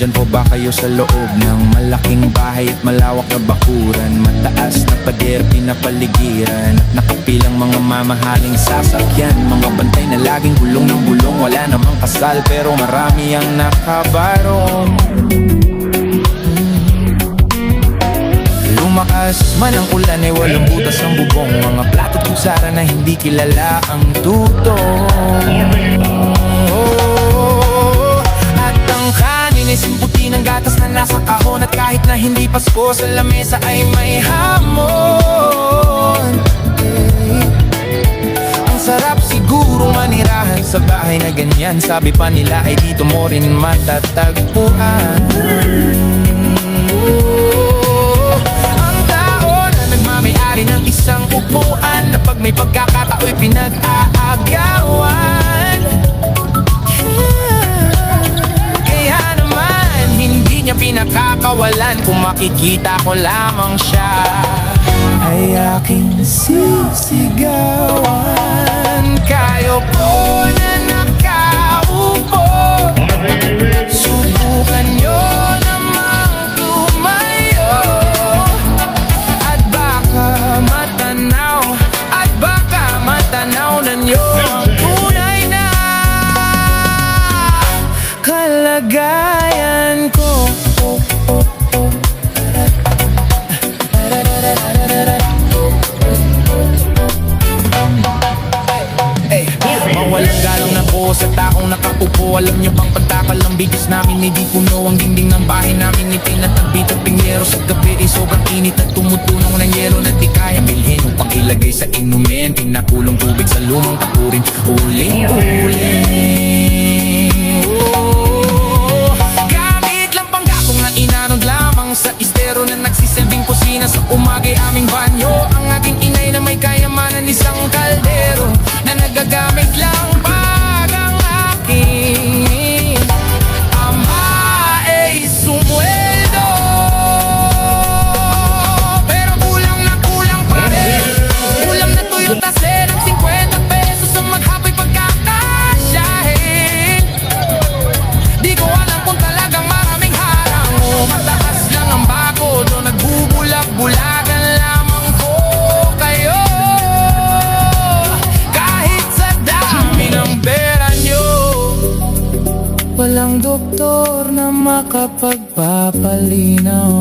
Nandyan po ba kayo sa loob ng malaking bahay at malawak na bakuran? Mataas na pader, pinapaligiran at nakapilang mga mamahaling sasakyan. Mga bantay na laging gulong ng bulong, wala namang kasal pero marami ang nakabarong. Lumakas man ang ulan ay walang butas ang bubong. Mga plato at kutsara na hindi kilala ang tutong. At ang kanin ay simputi ng gatas na nasa kahon. At kahit na hindi Pasko sa lamesa ay may hamon. Ang sarap siguro manirahan sa bahay na ganyan. Sabi pa nila ay dito mo rin matatagpuan. May-ari ng isang upuan na pag may pagkakatao'y pinag-aagawan. Kaya naman hindi niya pinakakawalan. Kung makikita ko lamang siya ay aking sisigawan. Kayo po na nakaupo, subukan niyo namang tumayo. Matanaw na nyo ang tunay na kalagayan ko. Mawalang galang na po sa taong nakaupo. Alam niyo bang pagtakal ng bigis namin, hindi puno ang dingding ng bahay namin. Itinatagbit at pingyero sa gabi ay sobrang init at tumutunog ng yelo na di kaya bilhin upang ilagay sa inumin. Pinakulong tubig sa lumang tapurin, uling-uling. Gamit lang panggapong na inanod lamang sa estero na nagsisilbing kusina sa umagay aming banyo. Ang aking inay na may kayamanan, isang kaldero na nagagamit lang pag ang aking ama ay sumweldo. Pero kulang na kulang pa rin. Kulang na tuyo tase ng 50 pesos ang maghapay pagkakasyahin. Di ko alam kung talagang maraming harang o mataas lang ang bakod o nagbubulak-bulagan lamang ko kayo. Kahit sa dami ng pera nyo, walang doktor na makapagpapalinaw.